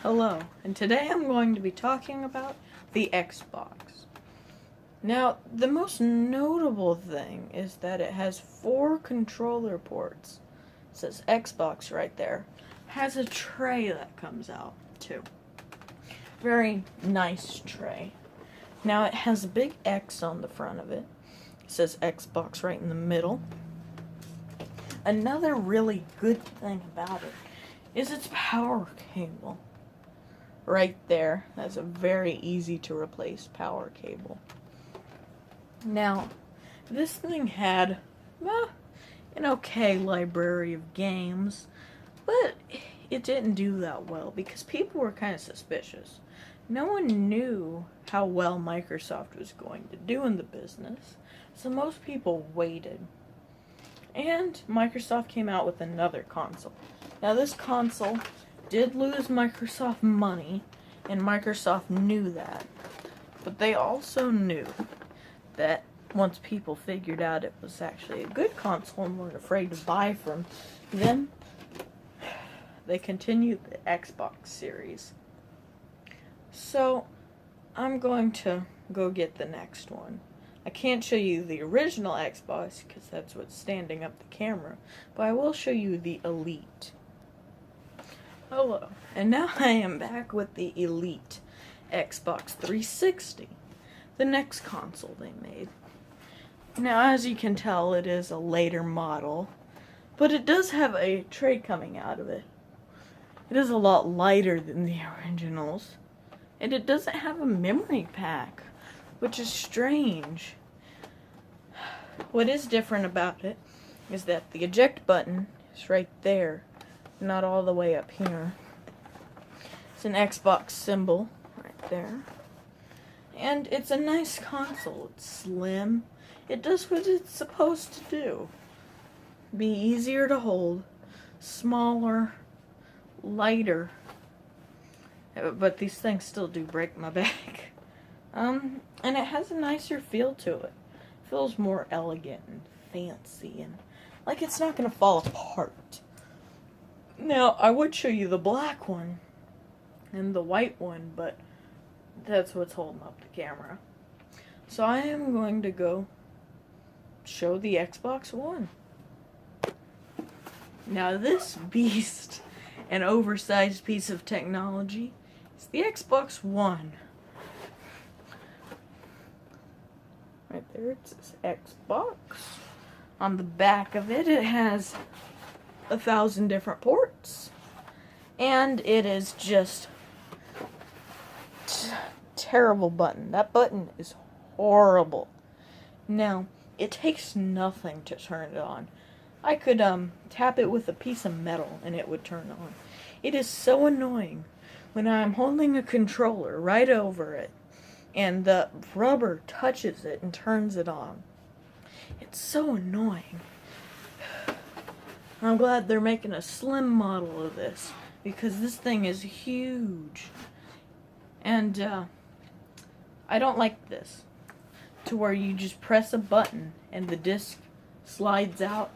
Hello, and today I'm going to be talking about the Xbox. Now, the most notable thing is that it has 4 controller ports. It says Xbox right there. Has a tray that comes out, too. Very nice tray. Now, it has a big X on the front of it. It says Xbox right in the middle. Another really good thing about it is its power cable. Right there. That's a very easy to replace power cable. Now, this thing had an okay library of games, but it didn't do that well because people were kind of suspicious. No one knew how well Microsoft was going to do in the business, so most people waited. And Microsoft came out with another console. Now, this console did lose Microsoft money, and Microsoft knew that. But they also knew that once people figured out it was actually a good console and weren't afraid to buy from them, they continued the Xbox series. So, I'm going to go get the next one. I can't show you the original Xbox because that's what's standing up the camera, but I will show you the Elite. Hello, and now I am back with the Elite Xbox 360, the next console they made. Now, as you can tell, it is a later model, but it does have a tray coming out of it. It is a lot lighter than the originals, and it doesn't have a memory pack, which is strange. What is different about it is that the eject button is right there, not all the way up here. It's an Xbox symbol right there. And it's a nice console. It's slim. It does what it's supposed to do. Be easier to hold, smaller, lighter. But these things still do break my back. And it has a nicer feel to it. It feels more elegant and fancy and like it's not going to fall apart. Now, I would show you the black one and the white one, but that's what's holding up the camera. So I am going to go show the Xbox One. Now, this beast, an oversized piece of technology, is the Xbox One. Right there, it says Xbox. On the back of it, it has 1,000 different ports. And it is just terrible button. That button is horrible. Now, it takes nothing to turn it on. I could tap it with a piece of metal and it would turn on. It is so annoying when I'm holding a controller right over it and the rubber touches it and turns it on. It's so annoying. I'm glad they're making a slim model of this because this thing is huge. And I don't like this, to where you just press a button and the disc slides out.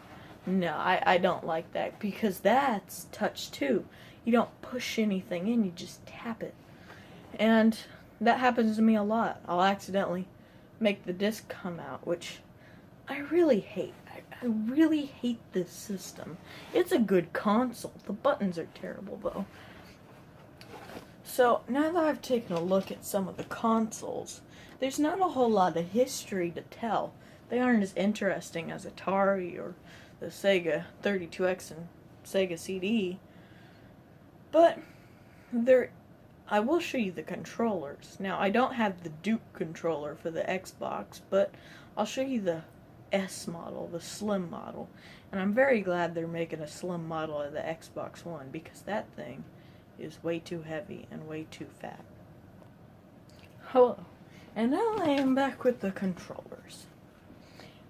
No, I don't like that because that's touch too. You don't push anything in, you just tap it. And that happens to me a lot. I'll accidentally make the disc come out, which I really hate. I really hate this system. It's a good console. The buttons are terrible, though. So, now that I've taken a look at some of the consoles, there's not a whole lot of history to tell. They aren't as interesting as Atari or the Sega 32X and Sega CD. But, I will show you the controllers. Now, I don't have the Duke controller for the Xbox, but I'll show you the S model, the slim model. And I'm very glad they're making a slim model of the Xbox One because that thing is way too heavy and way too fat. Hello, and now I am back with the controllers.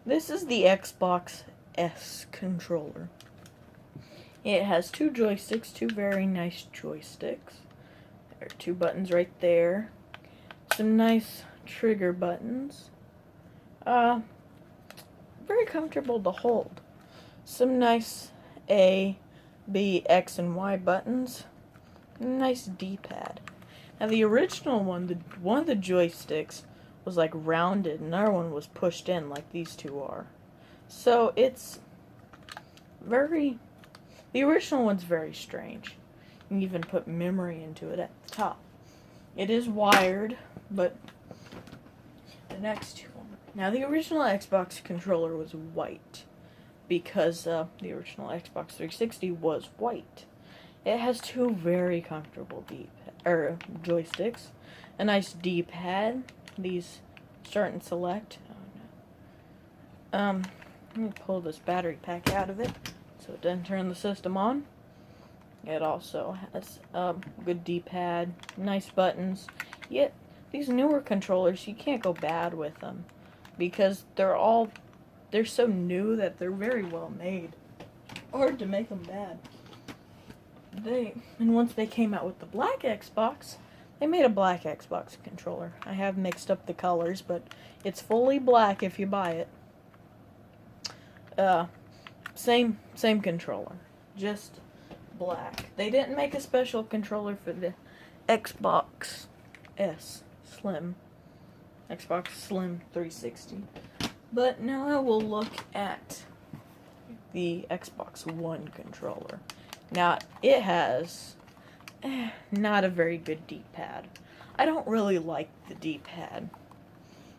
This is the Xbox S controller. It has 2 joysticks, 2 very nice joysticks. There are 2 buttons right there. Some nice trigger buttons. Very comfortable to hold. Some nice A, B, X, and Y buttons. Nice D-pad. Now the original one, one of the joysticks was like rounded, and another one was pushed in like these two are. So it's very, the original one's very strange. You can even put memory into it at the top. It is wired, but the next two. Now the original Xbox controller was white because the original Xbox 360 was white. It has two very comfortable joysticks, a nice D-pad. These start and select. Oh, no. Let me pull this battery pack out of it so it doesn't turn the system on. It also has a good D-pad, nice buttons. Yet these newer controllers, you can't go bad with them because they're so new that they're very well made. Hard to make them bad. And once they came out with the black Xbox, they made a black Xbox controller. I have mixed up the colors, but it's fully black if you buy it. Same controller, just black. They didn't make a special controller for the Xbox Slim 360. But now I will look at the Xbox One controller. Now, it has not a very good D-pad. I don't really like the D-pad.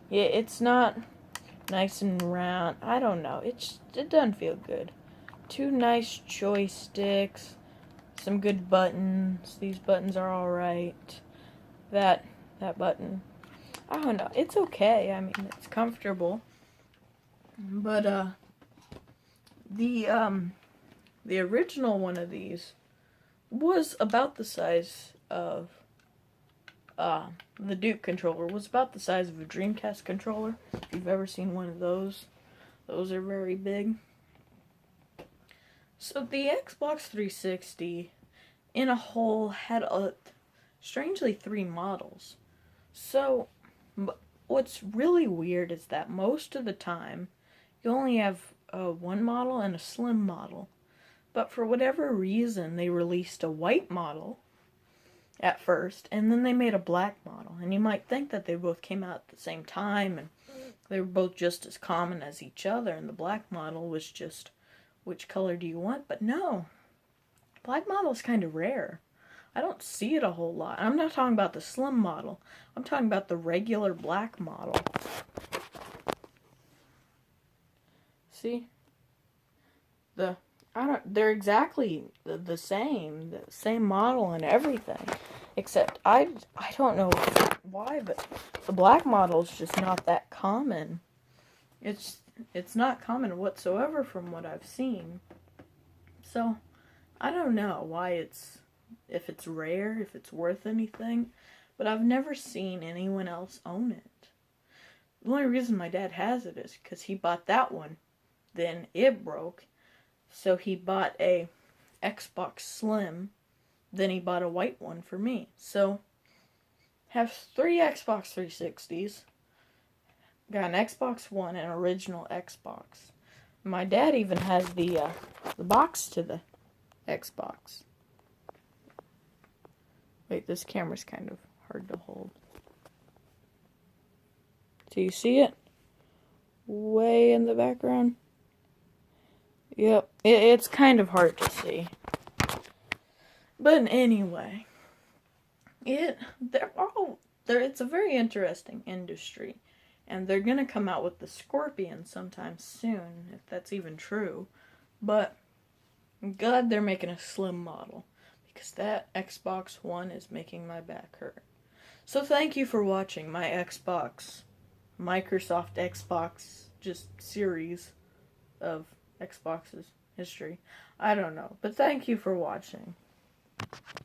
It's not nice and round. I don't know. It doesn't feel good. Two nice joysticks. Some good buttons. These buttons are alright. That button. I don't know. It's okay. I mean, it's comfortable. But, the original one of these was about the size of, the Duke controller was about the size of a Dreamcast controller. If you've ever seen one of those are very big. So the Xbox 360, in a whole, had strangely 3 models. So, what's really weird is that most of the time, you only have one model and a slim model. But for whatever reason, they released a white model at first, and then they made a black model. And you might think that they both came out at the same time, and they were both just as common as each other, and the black model was just, which color do you want? But no, black model is kind of rare. I don't see it a whole lot. I'm not talking about the slim model. I'm talking about the regular black model. See? They're exactly the same model and everything, except I don't know why, but the black model is just not that common. It's not common whatsoever from what I've seen. So, I don't know why if it's rare, if it's worth anything, but I've never seen anyone else own it. The only reason my dad has it is because he bought that one, then it broke. So he bought a Xbox Slim, then he bought a white one for me. So, have 3 Xbox 360s, got an Xbox One, and an original Xbox. My dad even has the box to the Xbox. Wait, this camera's kind of hard to hold. Do you see it? Way in the background? Yep, it's kind of hard to see. But anyway, it's a very interesting industry, and they're gonna come out with the Scorpion sometime soon, if that's even true. But I'm glad they're making a slim model, because that Xbox One is making my back hurt. So thank you for watching my Microsoft Xbox, just series of Xbox's history. I don't know, but thank you for watching.